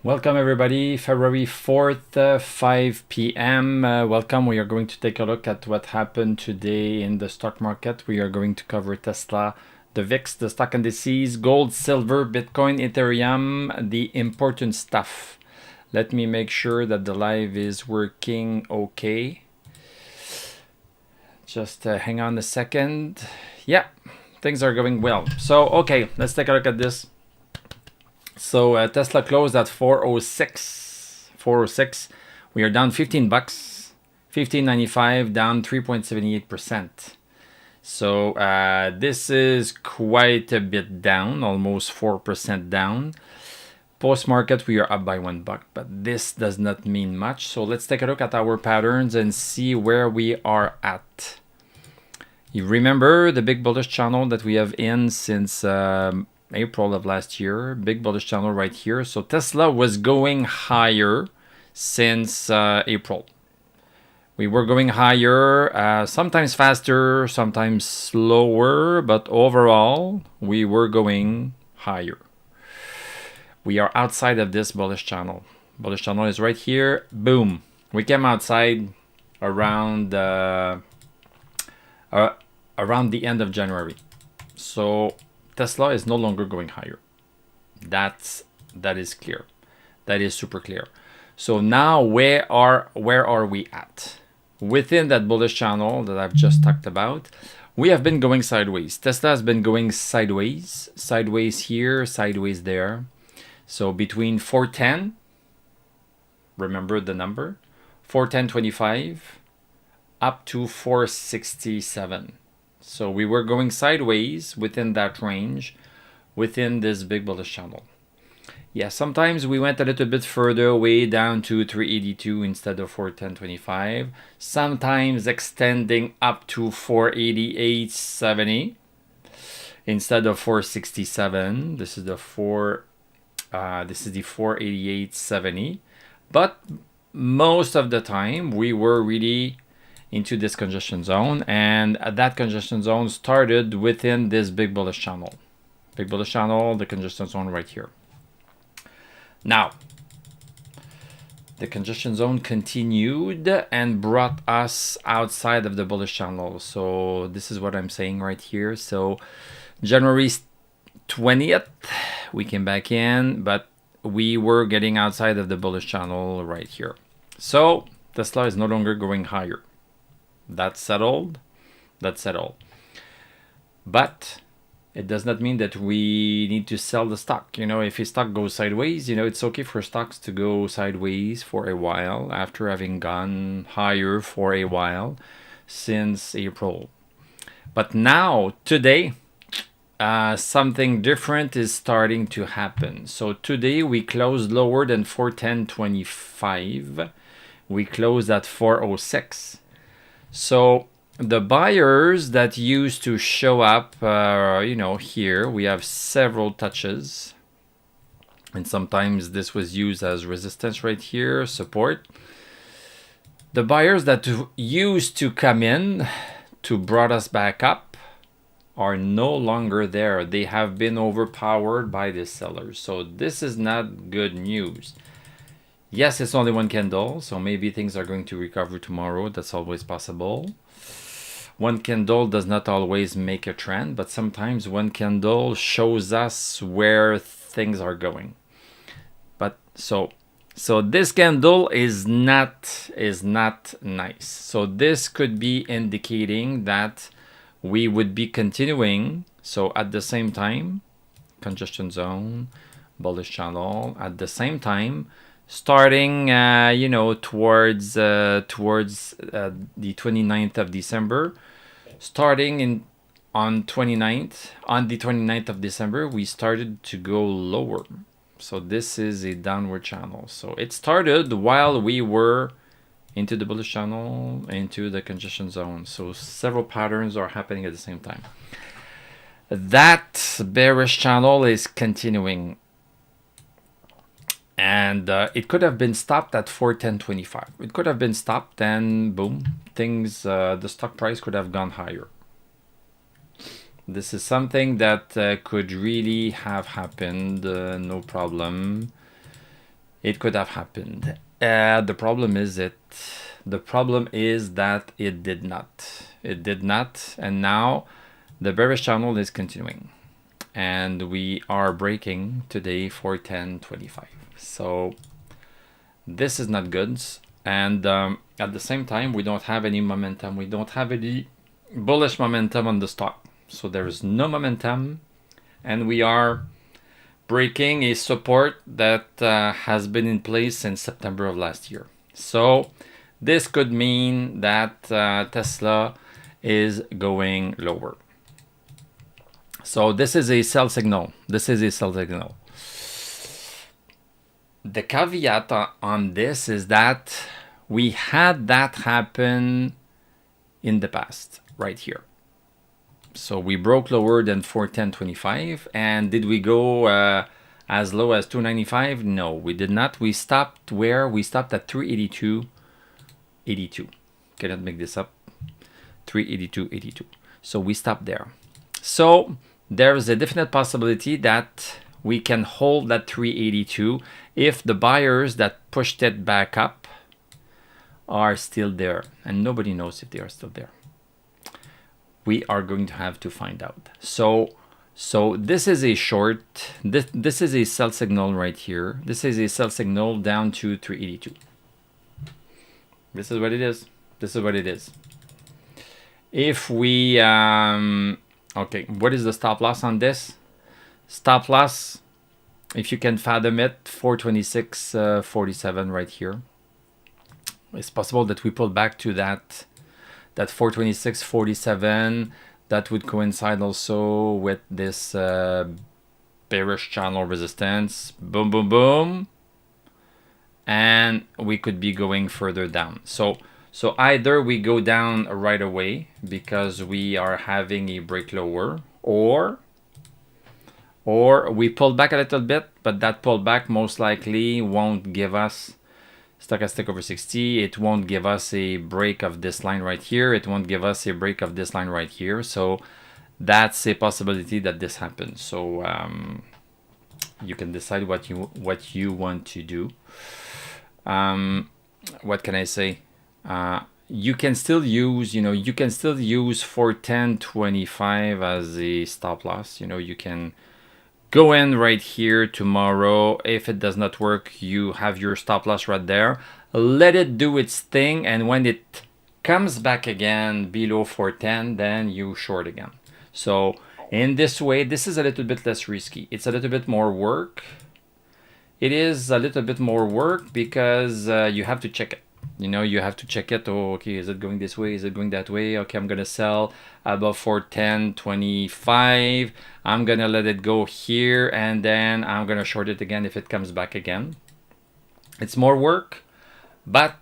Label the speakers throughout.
Speaker 1: Welcome everybody, February 4th, 5 p.m. Welcome. We are going to take a look at what happened today in the stock market. We are going to cover Tesla, the VIX, the stock indices, gold, silver, Bitcoin, Ethereum, the important stuff. Let me make sure that the live is working okay. Just hang on a second. Yeah, things are going well. So, okay, let's take a look at this. So Tesla closed at 406. 406. We are down 15 bucks. 15.95, down 3.78%. So this is quite a bit down, almost 4% down. Post-market, we are up by $1, but this does not mean much. So let's take a look at our patterns and see where we are at. You remember the big bullish channel that we have in since April of last year, big bullish channel right here. So Tesla was going higher since April. We were going higher, sometimes faster, sometimes slower, but overall we were going higher. We are outside of this bullish channel. Bullish channel is right here. Boom. We came outside around the end of January. So Tesla is no longer going higher. That is clear. That is super clear. So now where are we at? Within that bullish channel that I've just talked about, we have been going sideways. Tesla has been going sideways. Sideways here, sideways there. So between 410, remember the number, 410.25 up to 467. So we were going sideways within that range, within this big bullish channel. Yeah, sometimes we went a little bit further away down to 382 instead of 410.25. Sometimes extending up to 488.70 instead of 467. This is the 488.70. But most of the time we were really into this congestion zone, and that congestion zone started within this big bullish channel. Big bullish channel, the congestion zone right here. Now, the congestion zone continued and brought us outside of the bullish channel. So this is what I'm saying right here. So January 20th, we came back in, but we were getting outside of the bullish channel right here. So Tesla is no longer going higher. That's settled. That's settled. But it does not mean that we need to sell the stock. You know, if a stock goes sideways, you know, it's okay for stocks to go sideways for a while after having gone higher for a while since April. But now, today, something different is starting to happen. So today we closed lower than 410.25. We closed at 406. So the buyers that used to show up, you know, here we have several touches. And sometimes this was used as resistance right here, support. The buyers that used to come in to brought us back up are no longer there. They have been overpowered by the sellers. So this is not good news. Yes, it's only one candle, so maybe things are going to recover tomorrow. That's always possible. One candle does not always make a trend, but sometimes one candle shows us where things are going. But so this candle is not nice. So this could be indicating that we would be continuing. So at the same time, congestion zone, bullish channel, at the same time, starting, you know, towards the 29th of December, starting on the 29th of December, we started to go lower. So this is a downward channel. So it started while we were into the bullish channel, into the congestion zone. So several patterns are happening at the same time. That bearish channel is continuing. And it could have been stopped at 410.25. It could have been stopped, and boom, things, the stock price could have gone higher. This is something that could really have happened, no problem. It could have happened. The problem is that it did not. It did not, and now the bearish channel is continuing, and we are breaking today for 10.25. So this is not good, and at the same time we don't have any momentum. We don't have any bullish momentum on the stock, so there is no momentum, and we are breaking a support that has been in place since September of last year. So this could mean that Tesla is going lower. So this is a sell signal. This is a sell signal. The caveat on this is that we had that happen in the past, right here. So we broke lower than 410.25, and did we go as low as 295? No, we did not. We stopped where? We stopped at 382.82. Cannot make this up. 382.82. So we stopped there. So there is a definite possibility that we can hold that 382 if the buyers that pushed it back up are still there, and nobody knows if they are still there. We are going to have to find out. So this is a short, this is a sell signal right here. This is a sell signal down to 382. This is what it is. This is what it is. If we, okay, what is the stop loss on this? Stop loss, if you can fathom it, 426.47 right here. It's possible that we pull back to that 426.47. That would coincide also with this bearish channel resistance. Boom, boom, boom. And we could be going further down. So either we go down right away because we are having a break lower, or we pull back a little bit, but that pullback most likely won't give us stochastic over 60. It won't give us a break of this line right here. It won't give us a break of this line right here. So that's a possibility that this happens. So you can decide what you want to do. What can I say? You can still use, you can still use 410.25 as a stop loss. You can go in right here tomorrow. If it does not work, you have your stop loss right there. Let it do its thing, and when it comes back again below 410, then you short again. So in this way, this is a little bit less risky. It's a little bit more work. It is a little bit more work because you have to check it. You have to check it. Oh, okay, is it going this way? Is it going that way? Okay, I'm gonna sell above 410.25. I'm gonna let it go here, and then I'm gonna short it again if it comes back again. It's more work, but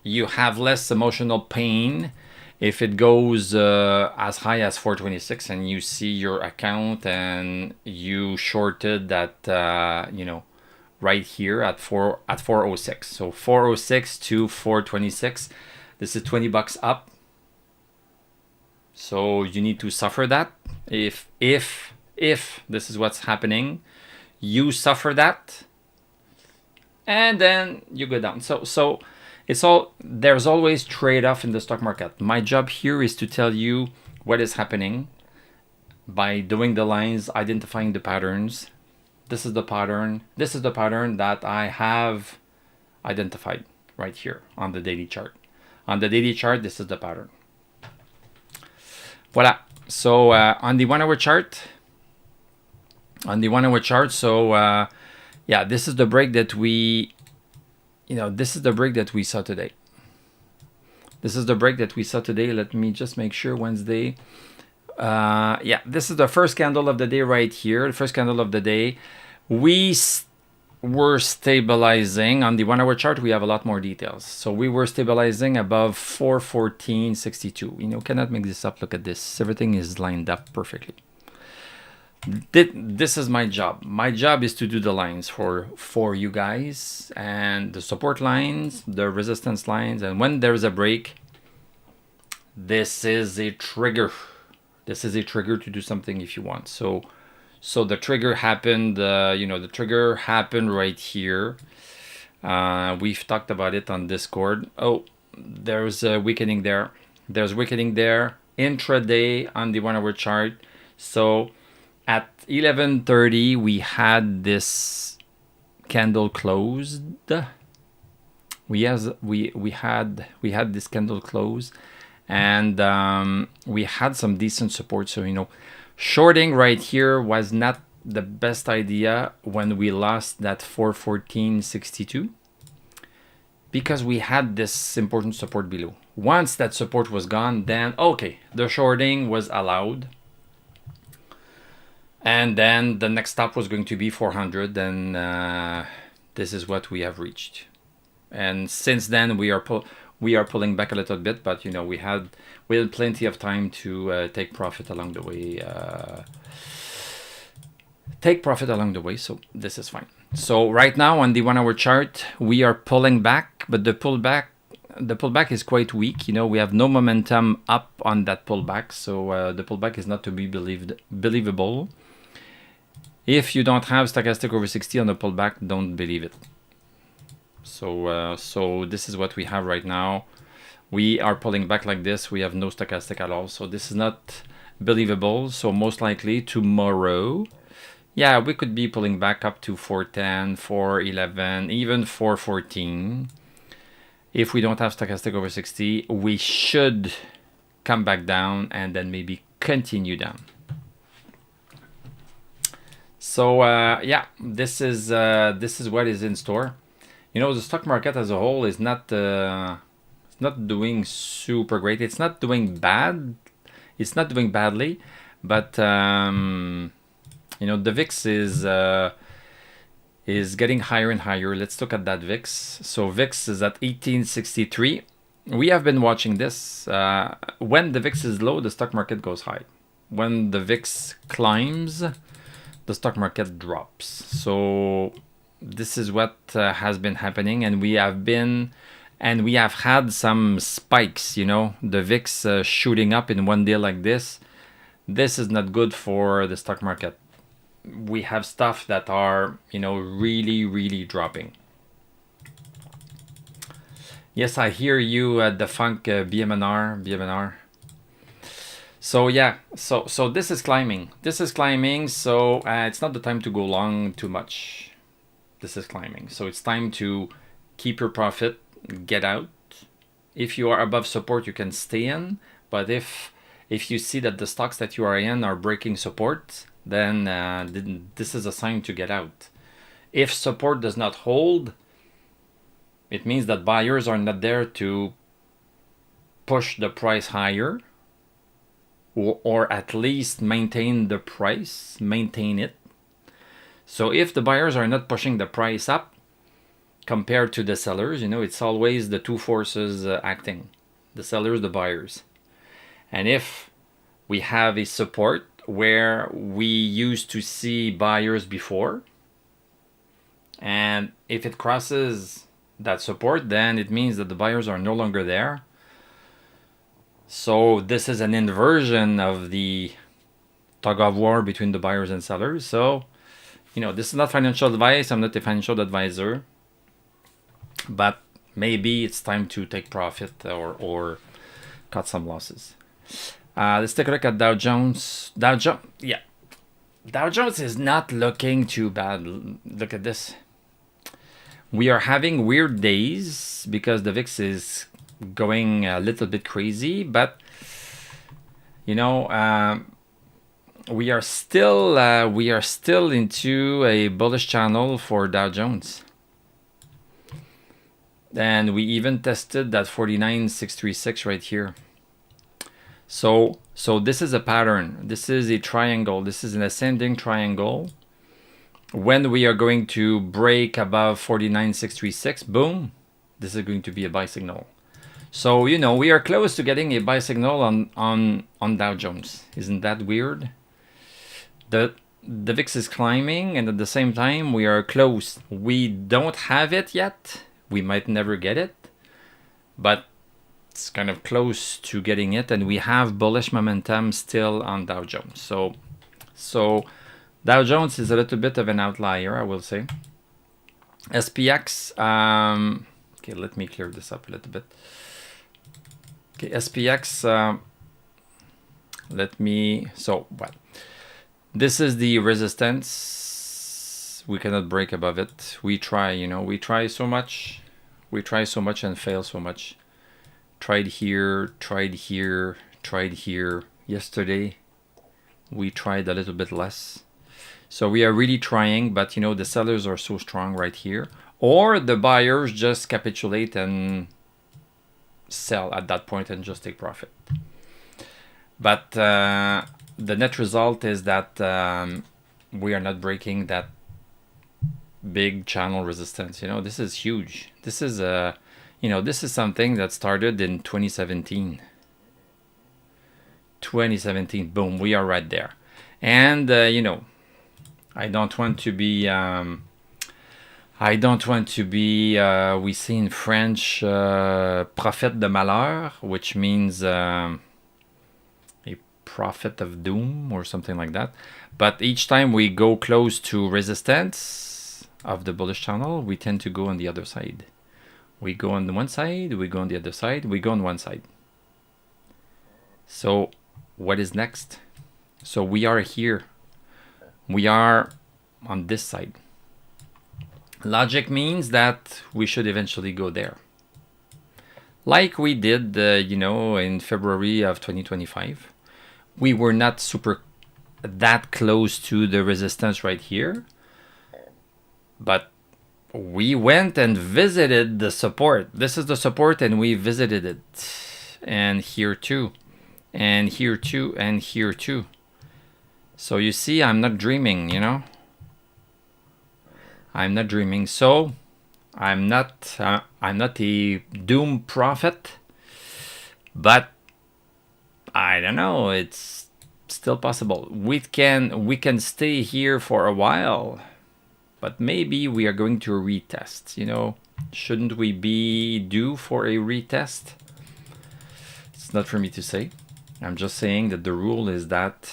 Speaker 1: you have less emotional pain if it goes as high as 426 and you see your account and you shorted that, right here at 406. So 406 to 426. This is 20 bucks up. So you need to suffer that. If this is what's happening, you suffer that, and then you go down. So there's always trade-off in the stock market. My job here is to tell you what is happening by doing the lines, identifying the patterns. This is the pattern. This is the pattern that I have identified right here on the daily chart. On the daily chart, this is the pattern. Voila. So on the 1 hour chart, so yeah, this is the break that we, this is the break that we saw today. This is the break that we saw today. Let me just make sure. Wednesday. Yeah, this is the first candle of the day right here. The first candle of the day. We were stabilizing on the 1 hour chart. We have a lot more details. So we were stabilizing above 414.62. Cannot make this up. Look at this. Everything is lined up perfectly. This is my job. My job is to do the lines for you guys, and the support lines, the resistance lines, and when there is a break, this is a trigger. This is a trigger to do something if you want. So the trigger happened, the trigger happened right here. We've talked about it on Discord. Oh, there's a weakening there. There's weakening there. Intraday on the 1 hour chart. So at 11:30 we had this candle closed. We had this candle close, and we had some decent support. So shorting right here was not the best idea when we lost that 414.62, because we had this important support below. Once that support was gone, then okay, the shorting was allowed, and then the next stop was going to be 400, and this is what we have reached. And since then we are pulling back a little bit, but we had plenty of time to take profit along the way. So this is fine. So right now on the 1 hour chart we are pulling back, but the pullback is quite weak. We have no momentum up on that pullback, so the pullback is not to be believable. If you don't have stochastic over 60 on the pullback, don't believe it. So this is what we have right now. We are pulling back like this. We have no stochastic at all, so this is not believable. So most likely tomorrow, yeah, we could be pulling back up to 410, 411, even 414. If we don't have stochastic over 60, we should come back down and then maybe continue down. So yeah, this is what is in store. The stock market as a whole is not doing super great. It's not doing bad. It's not doing badly, but the VIX is getting higher and higher. Let's look at that VIX. So VIX is at 1863. We have been watching this. When the VIX is low, the stock market goes high. When the VIX climbs, the stock market drops. So this is what has been happening, and we have had some spikes. The VIX shooting up in one day like this. This is not good for the stock market. We have stuff that are really dropping. Yes, I hear you, Defunk BMNR. So yeah, so this is climbing. So it's not the time to go long too much. This is climbing, so it's time to keep your profit, get out. If you are above support, you can stay in, but if you see that the stocks that you are in are breaking support, then this is a sign to get out. If support does not hold, it means that buyers are not there to push the price higher, or at least maintain the price, maintain it. So if the buyers are not pushing the price up compared to the sellers, it's always the two forces acting, the sellers, the buyers. And if we have a support where we used to see buyers before, and if it crosses that support, then it means that the buyers are no longer there. So this is an inversion of the tug of war between the buyers and sellers. So this is not financial advice. I'm not a financial advisor, but maybe it's time to take profit or cut some losses. Let's take a look at Dow Jones. Dow Jones is not looking too bad. Look at this. We are having weird days because the VIX is going a little bit crazy, but we are still into a bullish channel for Dow Jones, and we even tested that 49,636 right here. So this is a pattern. This is a triangle. This is an ascending triangle. When we are going to break above 49,636, boom, this is going to be a buy signal. So we are close to getting a buy signal on Dow Jones. Isn't that weird? The VIX is climbing, and at the same time we are close. We don't have it yet. We might never get it, but it's kind of close to getting it, and we have bullish momentum still on Dow Jones. So Dow Jones is a little bit of an outlier, I will say. SPX, okay, let me clear this up a little bit. Okay, SPX, this is the resistance. We cannot break above it. We try, you know, we try so much and fail so much. Tried here, tried here, tried here. Yesterday, we tried a little bit less. So we are really trying, but you know, the sellers are so strong right here. Or the buyers just capitulate and sell at that point and just take profit. But the net result is that we are not breaking that big channel resistance. You know, this is huge. This is you know, this is something that started in 2017. 2017, boom, we are right there. And you know, I don't want to be we say in French, prophète de malheur, which means a prophet of doom or something like that. But each time we go close to resistance of the bullish channel, we tend to go on the other side. We go on the one side, we go on the other side, we go on one side. So what is next? So we are here. We are on this side. Logic means that we should eventually go there. Like we did, you know, in February of 2025. We were not super that close to the resistance right here. But we went and visited the support. This is the support and we visited it. And here too. And here too. And here too. So you see, I'm not dreaming, you know. I'm not dreaming. So I'm not a doom prophet, but I don't know. It's still possible. We can stay here for a while, but maybe we are going to retest. You know, shouldn't we be due for a retest? It's not for me to say. I'm just saying that the rule is that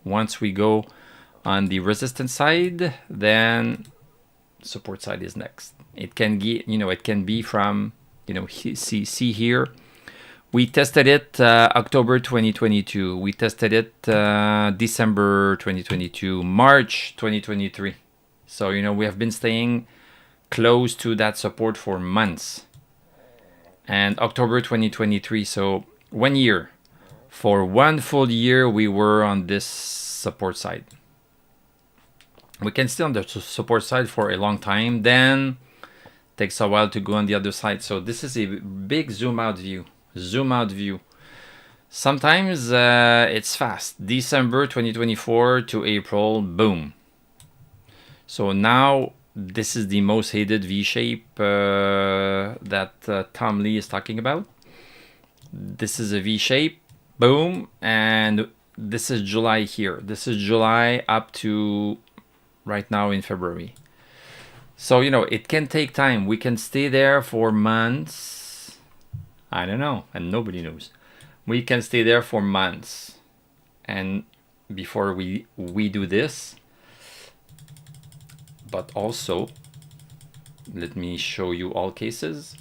Speaker 1: once we go on the resistance side, then support side is next. It can get, you know, it can be from, you know, see here. We tested it October 2022. We tested it December 2022, March 2023. So, you know, we have been staying close to that support for months. And October 2023, so 1 year. For 1 full year, we were on this support side. We can stay on the support side for a long time. Then takes a while to go on the other side. So this is a big zoom out view. Zoom out view. Sometimes it's fast. December 2024 to April, boom. So now this is the most hated V-shape that Tom Lee is talking about. This is a V-shape, boom, and this is July here. This is July up to right now in February. So, you know, it can take time. We can stay there for months. I don't know, and nobody knows. We can stay there for months. And before we do this. But also, let me show you all cases.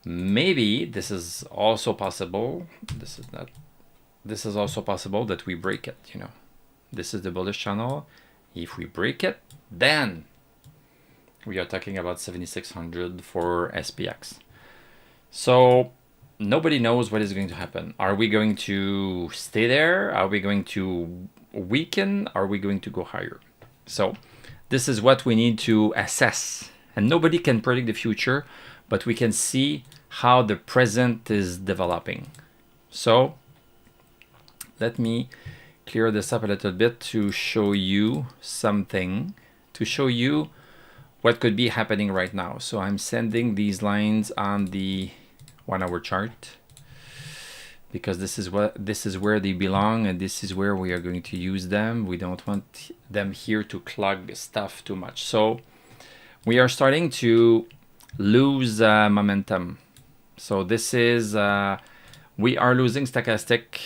Speaker 1: Maybe this is also possible. This is not. This is also possible that we break it, you know. This is the bullish channel. If we break it, then we are talking about 7,600 for SPX. So nobody knows what is going to happen. Are we going to stay there? Are we going to weaken? Are we going to go higher? So this is what we need to assess. And nobody can predict the future, but we can see how the present is developing. So let me clear this up a little bit to show you something, to show you what could be happening right now. So I'm sending these lines on the 1 hour chart because this is where they belong and this is where we are going to use them. We don't want them here to clog stuff too much. So we are starting to lose momentum. So this is we are losing stochastic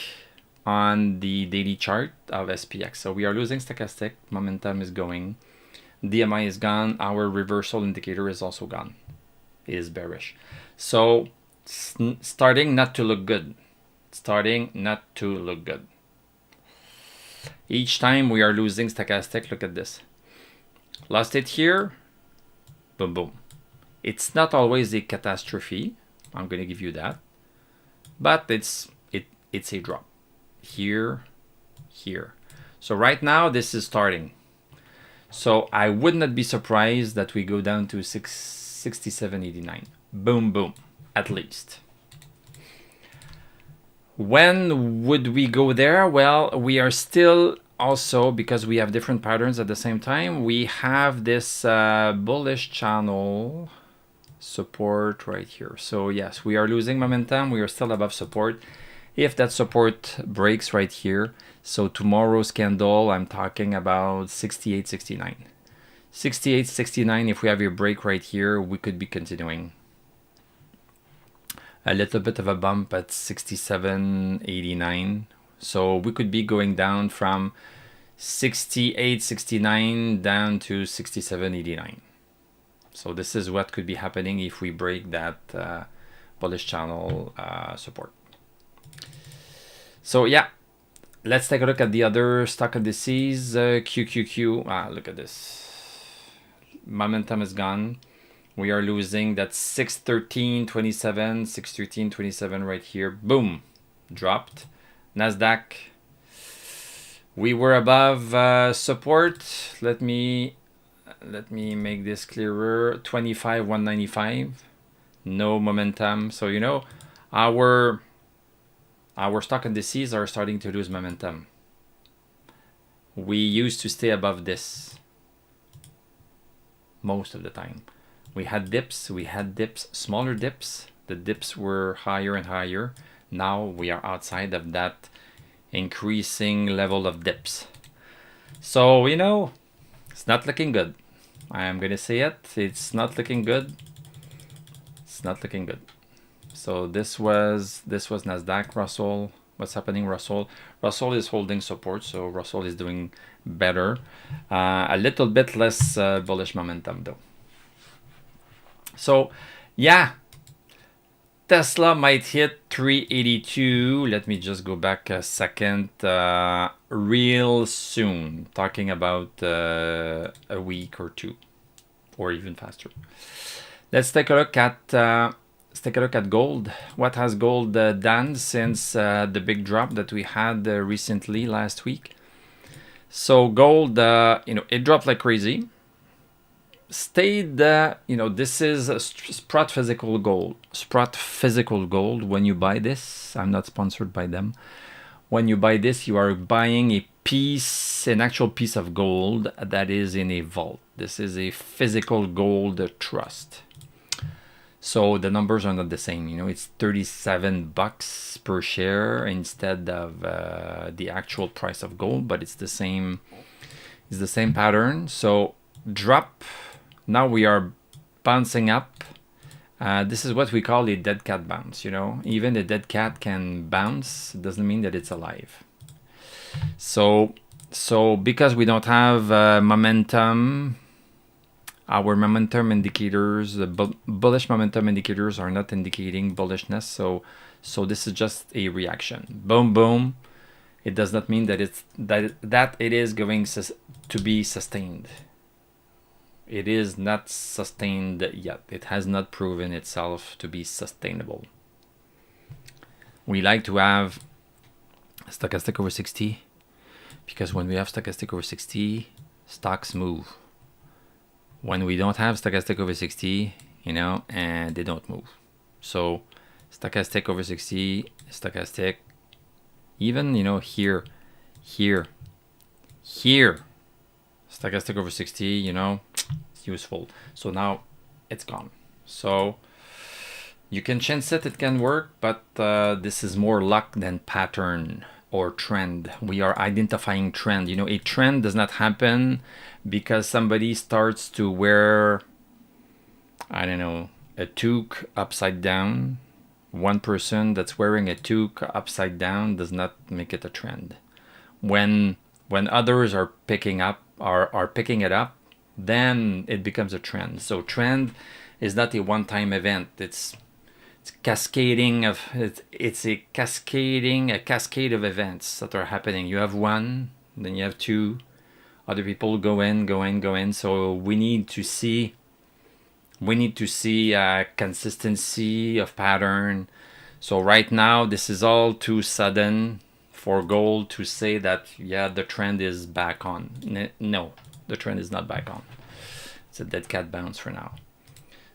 Speaker 1: on the daily chart of SPX. So we are losing stochastic, momentum is going. DMI is gone. Our reversal indicator is also gone. It is bearish. So starting not to look good. Starting not to look good. Each time we are losing stochastic, look at this. Lost it here, boom, boom. It's not always a catastrophe. I'm going to give you that. But it's a drop. Here, here. So right now, this is starting. So I would not be surprised that we go down to 67.89. Boom, boom, at least. When would we go there? Well, we are still also, because we have different patterns at the same time, we have this bullish channel support right here. So yes, we are losing momentum. We are still above support. If that support breaks right here, so tomorrow's candle, I'm talking about 68.69. 68.69, if we have a break right here, we could be continuing. A little bit of a bump at 67.89. So we could be going down from 68.69 down to 67.89. So this is what could be happening if we break that bullish channel support. So yeah, let's take a look at the other stock indices. QQQ, look at this. Momentum is gone. We are losing that 613.27, 613.27 right here. Boom, dropped. Nasdaq, we were above support. Let me make this clearer. 25.195. No momentum. So you know, our stock indices are starting to lose momentum. We used to stay above this most of the time. We had dips, smaller dips. The dips were higher and higher. Now we are outside of that increasing level of dips. So, you know, it's not looking good. I am going to say it. It's not looking good. It's not looking good. So this was Nasdaq, Russell. What's happening, Russell? Russell is holding support, so Russell is doing better. A little bit less bullish momentum, though. So, yeah, Tesla might hit 382. Let me just go back a second. Real soon, talking about a week or two, or even faster. Let's take a look at gold. What has gold done since the big drop that we had recently last week? So gold, you know, it dropped like crazy. Stayed, you know, this is a Sprott physical gold. Sprott physical gold. When you buy this, I'm not sponsored by them. When you buy this, you are buying a piece, an actual piece of gold that is in a vault. This is a physical gold trust. So the numbers are not the same. You know, it's 37 bucks per share instead of the actual price of gold, but it's the same. It's the same pattern. So drop. Now we are bouncing up. This is what we call a dead cat bounce. You know, even a dead cat can bounce. It doesn't mean that it's alive. So because we don't have momentum, our momentum indicators, bullish momentum indicators, are not indicating bullishness. So this is just a reaction. Boom, boom. It does not mean that it is going to be sustained. It is not sustained yet. It has not proven itself to be sustainable. We like to have stochastic over 60 because when we have stochastic over 60, stocks move. When we don't have stochastic over 60, you know, and they don't move. So stochastic over 60, stochastic, even, you know, here, stochastic over 60, you know, it's useful. So now it's gone. So you can chance it, it can work, but this is more luck than pattern or trend. We are identifying trend. You know, a trend does not happen because somebody starts to wear, I don't know, a toque upside down. One person that's wearing a toque upside down does not make it a trend. When others are picking it up, then it becomes a trend. So trend is not a one-time event. It's cascading of it's a cascade of events that are happening. You have one, then you have two, other people go in. So we need to see consistency of pattern. So right now this is all too sudden for gold to say that, yeah, the trend is back on. No, the trend is not back on. It's a dead cat bounce for now.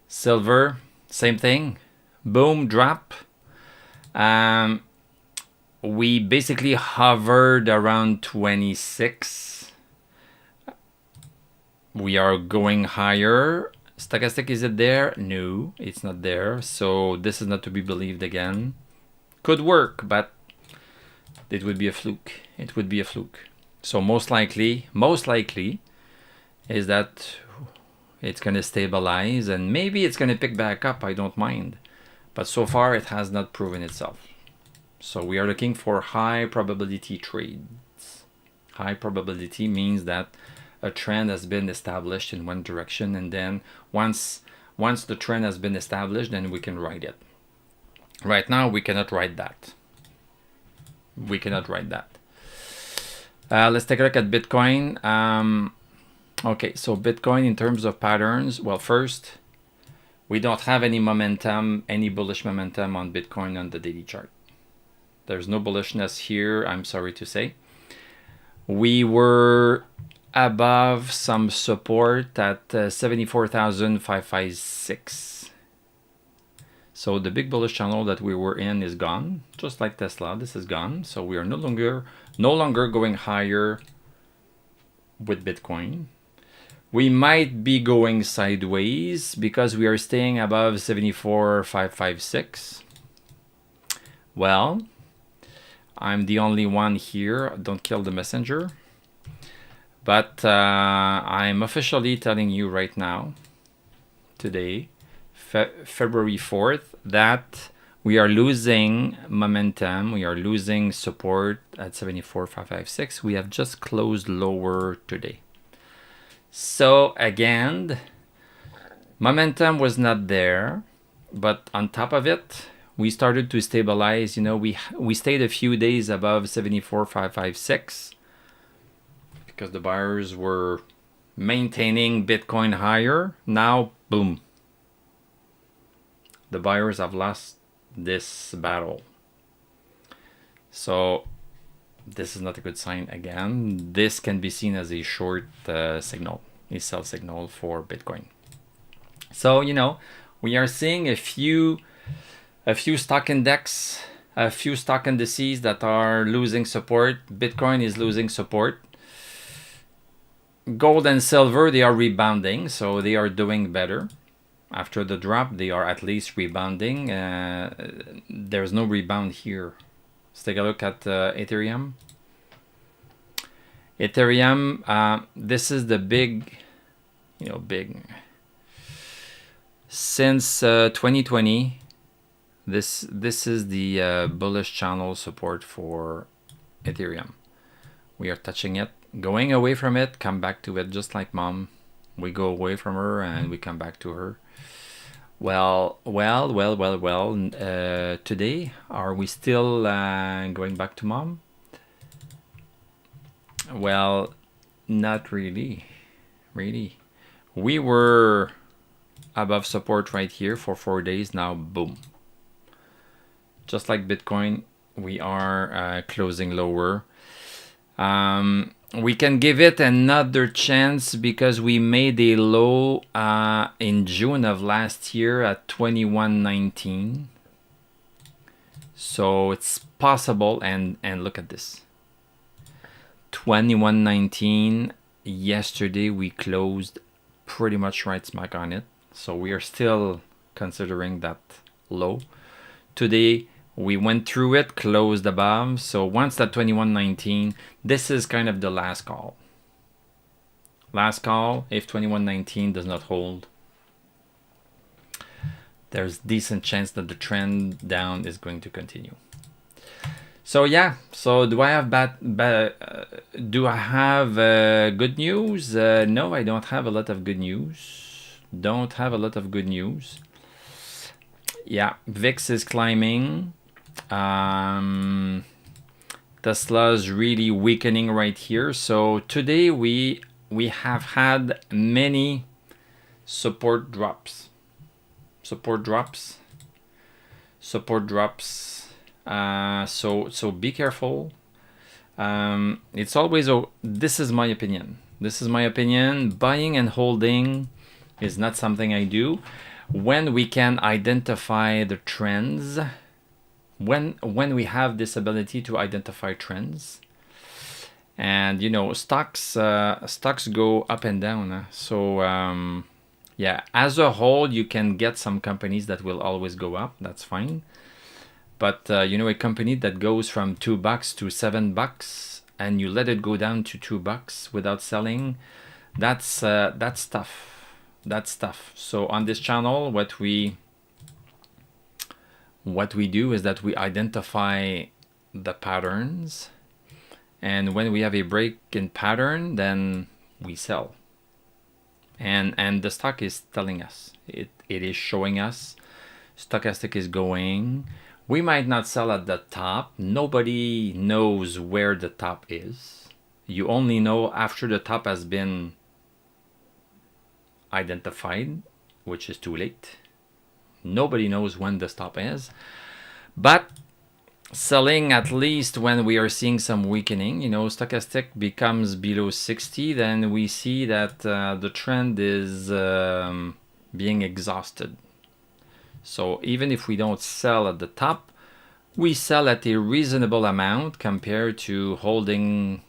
Speaker 1: Silver, same thing. Boom, drop. We basically hovered around 26. We are going higher. Stochastic, is it there? No, it's not there. So this is not to be believed again. Could work, but it would be a fluke. It would be a fluke. So most likely is that it's going to stabilize, and maybe it's going to pick back up. I don't mind. But so far, it has not proven itself. So we are looking for high probability trades. High probability means that a trend has been established in one direction, and then once the trend has been established, then we can ride it. Right now, we cannot ride that. We cannot ride that. Let's take a look at Bitcoin. Okay, so Bitcoin in terms of patterns, well, first, we don't have any momentum, any bullish momentum on Bitcoin on the daily chart. There's no bullishness here, I'm sorry to say. We were above some support at 74,556. So the big bullish channel that we were in is gone, just like Tesla. This is gone. So we are no longer going higher with Bitcoin. We might be going sideways because we are staying above 74,556. Well, I'm the only one here. Don't kill the messenger. But I'm officially telling you right now, today, February 4th, that we are losing momentum. We are losing support at 74,556. We have just closed lower today. So again, momentum was not there, but on top of it, we started to stabilize. You know, we stayed a few days above 74,556 because the buyers were maintaining Bitcoin higher. Now, boom. The buyers have lost this battle. So this is not a good sign again. This can be seen as a short signal, a sell signal for Bitcoin. So, you know, we are seeing a few stock indices that are losing support. Bitcoin is losing support. Gold and silver, they are rebounding, so they are doing better. After the drop, they are at least rebounding. There's no rebound here. Let's take a look at Ethereum. Ethereum, this is the big. Since 2020, this is the bullish channel support for Ethereum. We are touching it, going away from it, come back to it, just like mom. We go away from her and we come back to her. Well. Today, are we still going back to mom? Well, not really. We were above support right here for 4 days. Now, boom. Just like Bitcoin, we are closing lower. We can give it another chance because we made a low in June of last year at 21.19. So it's possible, and look at this. 21.19. Yesterday we closed pretty much right smack on it. So we are still considering that low. Today we went through it, closed above. So once that 21.19, this is kind of the last call. Last call, if 21.19 does not hold, there's decent chance that the trend down is going to continue. So yeah, so do I have do I have good news? No, I don't have a lot of good news. Don't have a lot of good news. Yeah, VIX is climbing. Tesla's really weakening right here. So today we have had many support drops. Support drops. So be careful. It's always this is my opinion. This is my opinion. Buying and holding is not something I do. When we can identify the trends, when we have this ability to identify trends, and you know, stocks go up and down. So yeah, as a whole, you can get some companies that will always go up. That's fine. But you know, a company that goes from $2 to $7 and you let it go down to $2 without selling, that's tough. That's tough. So on this channel, what we do is that we identify the patterns, and when we have a break in pattern, then we sell. And the stock is telling us, it is showing us, stochastic is going. We might not sell at the top. Nobody knows where the top is. You only know after the top has been identified, which is too late. Nobody knows when the stop is. But selling at least when we are seeing some weakening, you know, stochastic becomes below 60, then we see that the trend is being exhausted. So even if we don't sell at the top, we sell at a reasonable amount compared to holding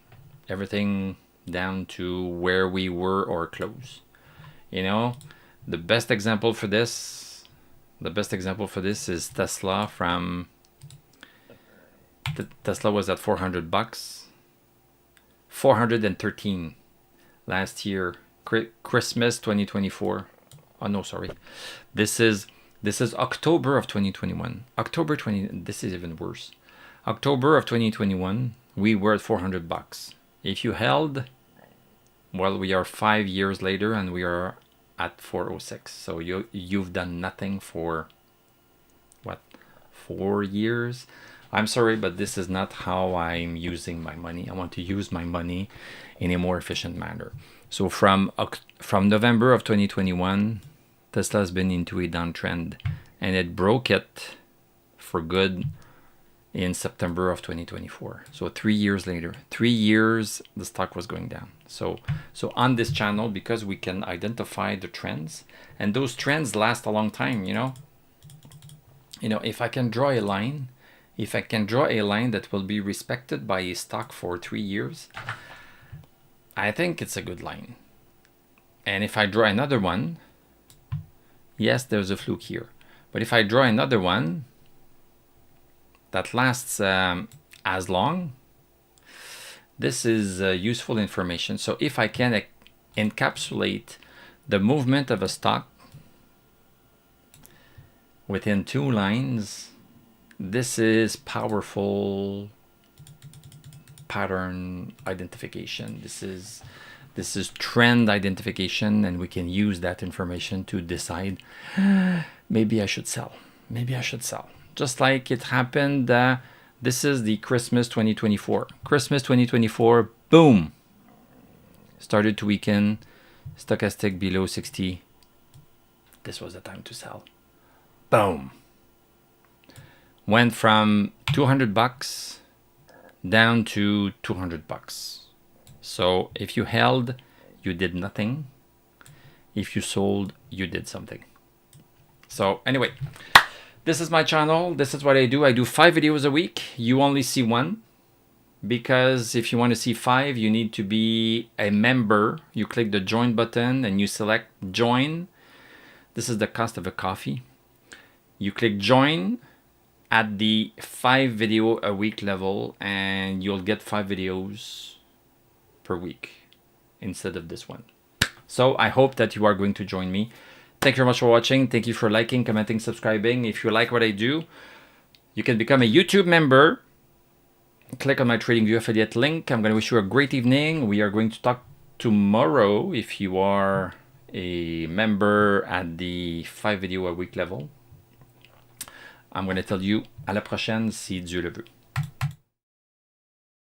Speaker 1: everything down to where we were or close. You know, the best example for this is Tesla. From Tesla was at $400, 413 last year, Christmas 2024. Oh no, sorry, this is October of 2021. This is even worse. October of 2021, we were at $400. If you held, well, we are 5 years later and we are at 406. So you've done nothing for what, 4 years? I'm sorry, but this is not how I'm using my money. I want to use my money in a more efficient manner. So from November of 2021, Tesla has been into a downtrend, and it broke it for good in September of 2024. So 3 years later, 3 years, the stock was going down. So on this channel, because we can identify the trends, and those trends last a long time, you know, if I can draw a line, that will be respected by a stock for 3 years, I think it's a good line. And if I draw another one, yes, there's a fluke here. But if I draw another one that lasts as long, this is useful information. So if I can encapsulate the movement of a stock within 2 lines, this is powerful pattern identification. This is trend identification, and we can use that information to decide, maybe I should sell. Just like it happened, this is the Christmas 2024. Christmas 2024, boom! Started to weaken, stochastic below 60. This was the time to sell. Boom! Went from $200 down to $200. So if you held, you did nothing. If you sold, you did something. So anyway, this is my channel. This is what I do. I do 5 videos a week. You only see 1, because if you want to see 5, you need to be a member. You click the join button and you select join. This is the cost of a coffee. You click join at the 5 video a week level, and you'll get 5 videos per week instead of this one. So I hope that you are going to join me. Thank you very much for watching. Thank you for liking, commenting, subscribing. If you like what I do, you can become a YouTube member. click on my TradingView affiliate link. I'm going to wish you a great evening. We are going to talk tomorrow if you are a member at the 5 video a week level. I'm going to tell you à la prochaine si Dieu le veut.